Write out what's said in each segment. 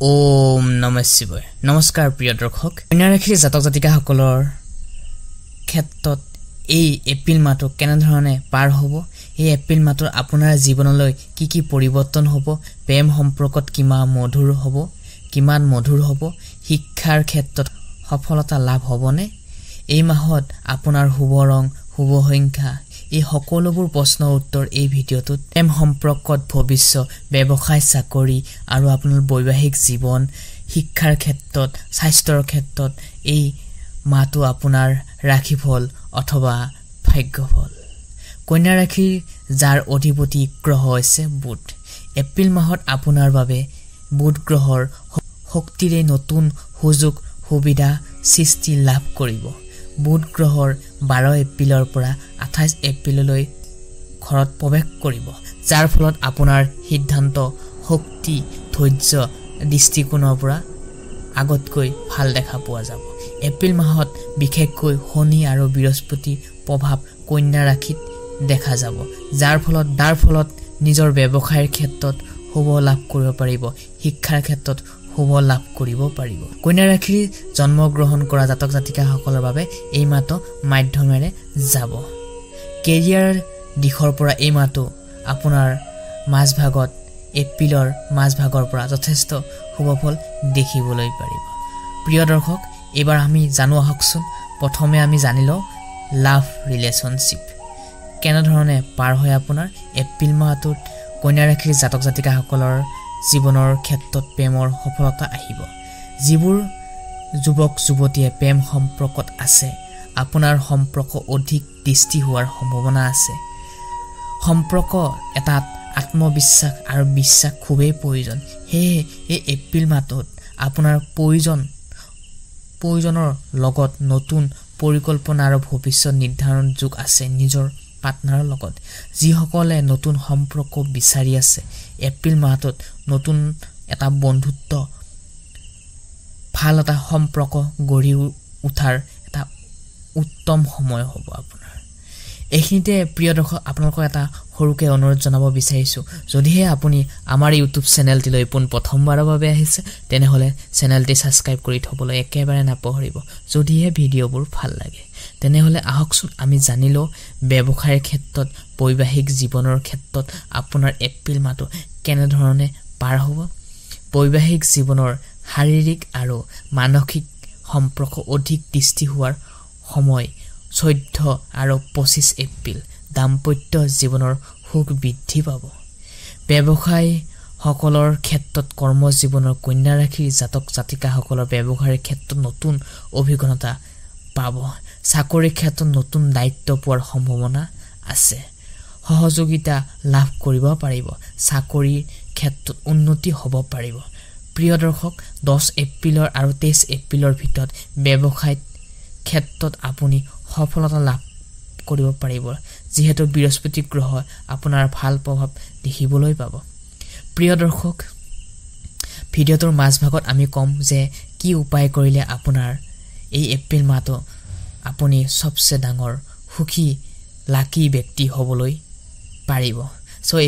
ওম নমঃ শিৱায়। নমস্কাৰ প্ৰিয় দৰ্শক। কন্যা ৰাশিৰ জাতক জাতিকাসকলৰ ক্ষেত্ৰত এই এপ্ৰিল মাহটো কেনেধৰণে পাৰ হ'ব, এই এপ্ৰিল মাহটোৰ আপোনাৰ জীৱনলৈ কি কি পৰিৱৰ্তন হ'ব, প্ৰেম সম্পৰ্কত কিমান মধুৰ হ'ব, শিক্ষাৰ ক্ষেত্ৰত সফলতা লাভ হ'বনে, এই মাহত আপোনাৰ শুভ ৰং শুভ সংখ্যা, এই সকলোবোৰ প্ৰশ্নৰ উত্তৰ এই ভিডিঅ'টোত প্ৰেম সম্পৰ্কত ভৱিষ্যত ব্যৱসায় চাকৰি আৰু আপোনাৰ বৈবাহিক জীৱন, শিক্ষাৰ ক্ষেত্ৰত, স্বাস্থ্যৰ ক্ষেত্ৰত এই মাহটো আপোনাৰ ৰাশিফল অথবা ভাগ্যফল। কন্যা ৰাশিৰ যাৰ অধিপতি গ্ৰহ হৈছে বুধ, এপ্ৰিল মাহত আপোনাৰ বাবে বুধ গ্ৰহৰ শক্তিৰে নতুন সুযোগ সুবিধা সৃষ্টি লাভ কৰিব। বুধ গ্ৰহৰ 12 এপ্ৰিলৰ পৰা 28 এপ্ৰিললৈ ঘৰত প্ৰৱেশ কৰিব, যাৰ ফলত আপোনাৰ সিদ্ধান্ত শক্তি ধৈৰ্য দৃষ্টিকোণৰ পৰা আগতকৈ ভাল দেখা পোৱা যাব। এপ্ৰিল মাহত বিশেষকৈ শনি আৰু বৃহস্পতিৰ প্ৰভাৱ কন্যা ৰাশিত দেখা যাব, যাৰ ফলত নিজৰ ব্যৱসায়ৰ ক্ষেত্ৰত শুভ লাভ কৰিব পাৰিব, শিক্ষাৰ ক্ষেত্ৰত শুভ লাভ কৰিব পাৰিব। কন্যা ৰাশিৰ জন্মগ্ৰহণ কৰা জাতক জাতিকাসকলৰ বাবে এই মাহটো মাধ্যমেৰে যাব। কেৰিয়াৰ দিশৰ পৰা এই মাহটো আপোনাৰ এপ্ৰিলৰ মাজভাগৰ পৰা যথেষ্ট শুভফল দেখিবলৈ পাৰিব। প্ৰিয় দৰ্শক, এইবাৰ আমি জানো আহকচোন। প্ৰথমে আমি জানি লওঁ লাভ ৰিলেশ্যনশ্বিপ কেনেধৰণে পাৰ হয় আপোনাৰ এপ্ৰিল মাহটোত। কন্যা ৰাশিৰ জাতক জাতিকাসকলৰ জীৱনৰ ক্ষেত্ৰত প্ৰেমৰ সফলতা আহিব। যিবোৰ যুৱক যুৱতীয়ে প্ৰেম সম্পৰ্কত আছে, আপোনাৰ সম্পৰ্ক অধিক দৃষ্টি হোৱাৰ সম্ভাৱনা আছে। সম্পৰ্ক এটাত আত্মবিশ্বাস আৰু বিশ্বাস খুবেই প্ৰয়োজন। সেয়ে এই এপ্ৰিল মাহটোত আপোনাৰ প্ৰয়োজনৰ লগত নতুন পৰিকল্পনা আৰু ভৱিষ্যত নিৰ্ধাৰণ যোগ আছে নিজৰ পাৰ্টনাৰৰ লগত। যিসকলে নতুন সম্পৰ্ক বিচাৰি আছে, এপ্ৰিল মাহটোত নতুন এটা বন্ধুত্ব ভাল এটা সম্পৰ্ক গঢ়ি উঠাৰ এটা উত্তম সময় হ'ব আপোনাৰ। এইখিনিতে প্ৰিয় দৰ্শক, আপোনালোকক এটা সৰুকৈ অনুৰোধ জনাব বিচাৰিছোঁ, যদিহে আপুনি আমাৰ ইউটিউব চেনেলটিলৈ প্ৰথমবাৰৰ বাবে আহিছে, তেনেহ'লে চেনেলটি ছাবস্ক্ৰাইব কৰি থ'বলৈ একেবাৰে নাপাহৰিব। যদিহে ভিডিঅ'বোৰ ভাল লাগে, তেনেহ'লে আহকচোন আমি জানি লওঁ ব্যৱসায়ৰ ক্ষেত্ৰত, বৈবাহিক জীৱনৰ ক্ষেত্ৰত আপোনাৰ এপ্ৰিল মাহটো কেনেধৰণে পাৰ হ'ব। বৈবাহিক জীৱনৰ শাৰীৰিক আৰু মানসিক সম্পৰ্ক অধিক দৃষ্টি হোৱাৰ সময় 14 আৰু 25 এপ্ৰিল। দাম্পত্য জীৱনৰ সুখ বৃদ্ধি পাব। ব্যৱসায়ীসকলৰ ক্ষেত্ৰত কৰ্মজীৱনৰ কন্যা ৰাশিৰ জাতক জাতিকাসকলৰ ব্যৱসায়ৰ ক্ষেত্ৰত নতুন অভিজ্ঞতা পাব। চাকৰিৰ ক্ষেত্ৰত নতুন দায়িত্ব পোৱাৰ সম্ভাৱনা আছে। সহযোগিতা লাভ কৰিব পাৰিব। চাকৰিৰ ক্ষেত্ৰত উন্নতি হ'ব পাৰিব। প্ৰিয় দৰ্শক, 10 এপ্ৰিলৰ আৰু 23 এপ্ৰিলৰ ভিতৰত ব্যৱসায়িক ক্ষেত্ৰত আপুনি সফলতা লাভ কৰিব পাৰিব, যিহেতু বৃহস্পতি গ্ৰহ আপোনাৰ ভাল প্ৰভাৱ দেখিবলৈ পাব। প্ৰিয় দৰ্শক, ভিডিঅ'টোৰ মাজভাগত আমি ক'ম যে কি উপায় কৰিলে আপোনাৰ এই এপ্ৰিল মাহটো আপুনি চবচে ডাঙৰ সুখী লাকি ব্যক্তি হ'বলৈ পাৰিব।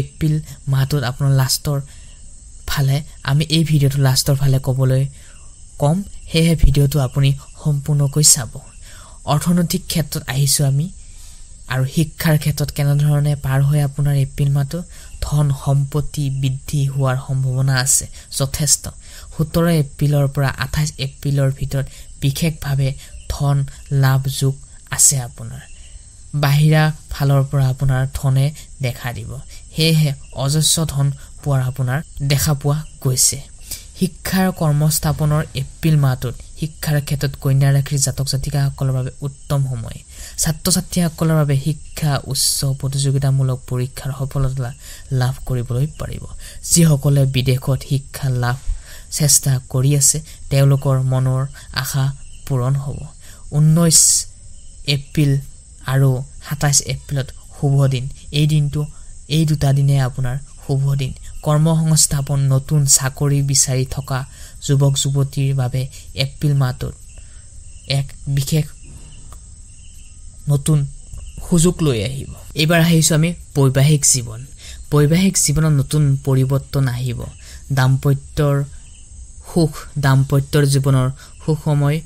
এপ্ৰিল মাহটোত আপোনাৰ লাষ্টৰ ফালে আমি এই ভিডিঅ'টো লাষ্টৰ ফালে ক'বলৈ ক'ম, সেয়েহে ভিডিঅ'টো আপুনি সম্পূৰ্ণকৈ চাব। অৰ্থনৈতিক ক্ষেত্ৰত আহিছোঁ আমি, আৰু শিক্ষাৰ ক্ষেত্ৰত কেনেধৰণে পাৰ হয় আপোনাৰ এপ্ৰিল মাহটো। ধন সম্পত্তি বৃদ্ধি হোৱাৰ সম্ভাৱনা আছে যথেষ্ট। 17 এপ্ৰিলৰ পৰা 28 এপ্ৰিলৰ ভিতৰত বিশেষভাৱে ধন লাভ যোগ আছে আপোনাৰ। বাহিৰা ফালৰ পৰা আপোনাৰ ধনে দেখা দিব, সেয়েহে অজস্ৰ ধন পোৱাৰ আপোনাৰ দেখা পোৱা গৈছে। শিক্ষাৰ কৰ্মস্থাপনৰ এপ্ৰিল মাহটোত শিক্ষাৰ ক্ষেত্ৰত কন্যা ৰাশিৰ জাতক জাতিকাসকলৰ বাবে উত্তম সময়। ছাত্ৰ ছাত্ৰীসকলৰ বাবে শিক্ষা উচ্চ প্ৰতিযোগিতামূলক পৰীক্ষাৰ সফলতা লাভ কৰিবলৈ পাৰিব। যিসকলে বিদেশত শিক্ষা লাভ চেষ্টা কৰি আছে, তেওঁলোকৰ মনৰ আশা পূৰণ হ'ব। 19 এপ্ৰিল আৰু 27 এপ্ৰিলত শুভ দিন। এই দুটা দিনে আপোনাৰ শুভ দিন। কৰ্মসংস্থাপন, নতুন চাকৰি বিচাৰি থকা যুৱক যুৱতীৰ বাবে এপ্ৰিল মাহটোত এক বিশেষ নতুন সুযোগ লৈ আহিব। এইবাৰ আহিছোঁ আমি বৈবাহিক জীৱন। বৈবাহিক জীৱনত নতুন পৰিৱৰ্তন আহিব। দাম্পত্যৰ সুখ দাম্পত্যৰ জীৱনৰ সুখময়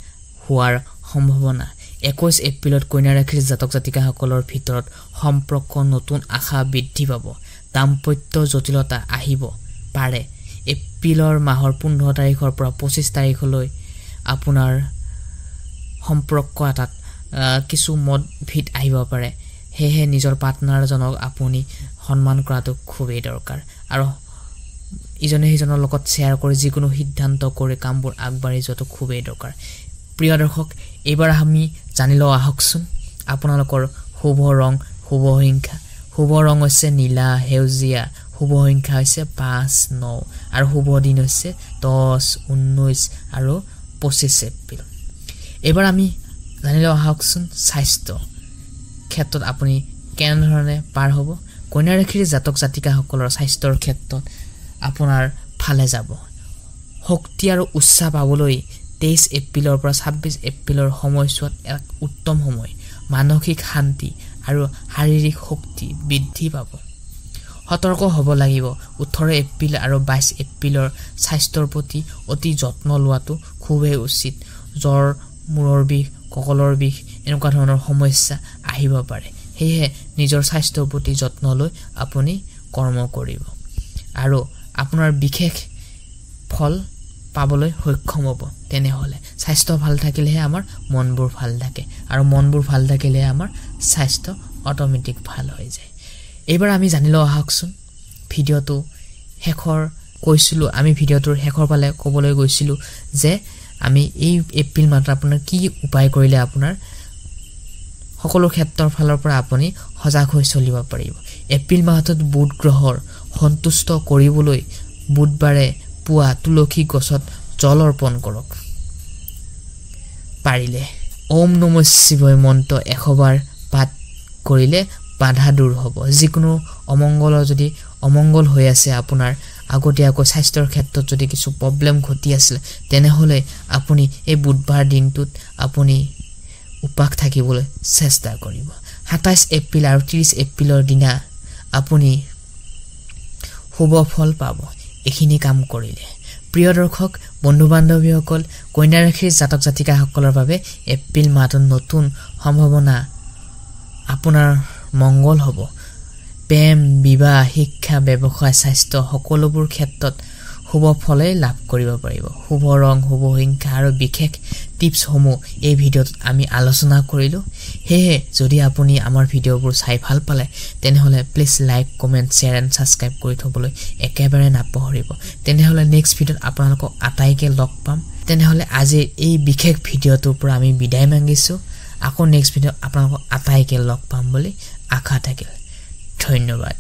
হোৱাৰ সম্ভাৱনা 21 এপ্ৰিলত কন্যা ৰাশিৰ জাতক জাতিকাসকলৰ ভিতৰত সম্পৰ্ক নতুন আশা বৃদ্ধি পাব দাম্পত্য জটিলতা আহিব পাৰে এপ্ৰিলৰ মাহৰ 15 তাৰিখৰ পৰা 25 তাৰিখলৈ আপোনাৰ সম্পৰ্ক এটাত কিছু মতভেদ আহিব পাৰে হেহে নিজৰ পাৰ্টনাৰজনক আপুনি সন্মান কৰাটো খুবেই দৰকাৰ আৰু ইজনে সিজনৰ লগত শেয়াৰ কৰি যিকোনো সিদ্ধান্ত কৰি কামবোৰ আগবাঢ়ি যোৱাটো খুবেই দৰকাৰ প্ৰিয় দৰ্শক এবাৰ আমি জানি লওঁ আহকচোন আপোনালোকৰ শুভ ৰং শুভ সংখ্যা শুভ ৰং হৈছে নীলা হেউজিয়া শুভ সংখ্যা হৈছে 5 9 আৰু শুভ দিন হৈছে 10 19 আৰু 25 এপ্ৰিল এবাৰ আমি জানি লওঁ আহকচোন স্বাস্থ্য ক্ষেত্ৰত আপুনি কেনে ধৰণে পাৰ হ'ব কন্যা ৰাশিৰ জাতক জাতিকাসকলৰ স্বাস্থ্যৰ ক্ষেত্ৰত আপোনাৰ ফালে যাব শক্তি আৰু উৎসাহ পাবলৈ 23 এপ্ৰিলৰ পৰা 26 এপ্ৰিলৰ সময়ছোৱাত এক উত্তম সময় মানসিক শান্তি আৰু শাৰীৰিক শক্তি বৃদ্ধি পাব সতৰ্ক হ'ব লাগিব 18 এপ্ৰিল আৰু 22 এপ্ৰিলৰ স্বাস্থ্যৰ প্ৰতি অতি যত্ন লোৱাটো খুবেই উচিত জ্বৰ মূৰৰ বিষ কঁকালৰ বিষ এনেকুৱা ধৰণৰ সমস্যা আহিব পাৰে হেহে নিজৰ স্বাস্থ্যৰ প্ৰতি যত্ন লৈ আপুনি কৰ্ম কৰিব আৰু আপোনাৰ বিশেষ ফল পাবলৈ সক্ষম হ'ব তেনেহলে স্বাস্থ্য ভাল থাকিলেহে আমাৰ মনবোৰ ভাল থাকে আৰু মনবোৰ ভাল থাকিলে আমাৰ স্বাস্থ্য অটোমেটিক ভাল হৈ যায় এবাৰ আমি জানিলো আহকচোন ভিডিওটো শেষৰ কৈছিলো আমি ভিডিওটোৰ শেষৰ ফালে ক'বলৈ গৈছিলো যে আমি এই এপ্ৰিল মাহত আপোনাৰ কি উপায় কৰিলে আপোনাৰ সকলো ক্ষেত্ৰৰ ফালৰ পৰা আপুনি সজাগ হৈ চলিব পাৰিব এপ্ৰিল মাহত বুধ গ্ৰহৰ সন্তুষ্ট কৰিবলৈ বুধবাৰে পুৱা তুলসী গছত জল অৰ্পণ কৰক পাৰিলে ওম নমঃ শিৱায় মন্ত্ৰ 100 বাৰ পাঠ কৰিলে বাধা দূৰ হ'ব যিকোনো অমংগল হৈ আছে আপোনাৰ আগতীয়াকৈ স্বাস্থ্যৰ ক্ষেত্ৰত যদি কিছু প্ৰবলেম ঘটি আছিল তেনেহলে আপুনি এই বুধবাৰ দিনটোত আপুনি উপাস থাকিবলৈ চেষ্টা কৰিব 27 এপ্ৰিল আৰু 30 এপ্ৰিলৰ দিনা আপুনি শুভ ফল পাব এখিনি কাম কৰিলে প্ৰিয় দৰ্শক বন্ধু বান্ধৱীসকল কন্যা ৰাশিৰ জাতক জাতিকাসকলৰ বাবে এপ্ৰিল মাহত নতুন সম্ভাৱনা আপোনাৰ মংগল হ'ব প্ৰেম বিবাহ শিক্ষা ব্যৱসায় স্বাস্থ্য সকলোবোৰ ক্ষেত্ৰত শুভ ফলে লাভ কৰিব পাৰিব শুভ ৰং শুভ সংখ্যা আৰু বিশেষ টিপছ সমূহ এই ভিডিওত আমি আলোচনা কৰিলো হেহে যদি আপুনি আমাৰ ভিডিওবোৰ চাই ভাল পালে তেনেহলে please like comment share and subscribe কৰি থবলৈ একেবাৰে নাপাহৰিব তেনেহলে নেক্সট ভিডিওত আপোনালোকক আটাইকে লগ পাম তেনেহলে আজি এই বিশেষ ভিডিওটোৰ পৰা আমি বিদায় মাগিছো আকৌ নেক্সট ভিডিওত আপোনালোকক আটাইকে লগ পাম বুলি আশা থাকিল ধন্যবাদ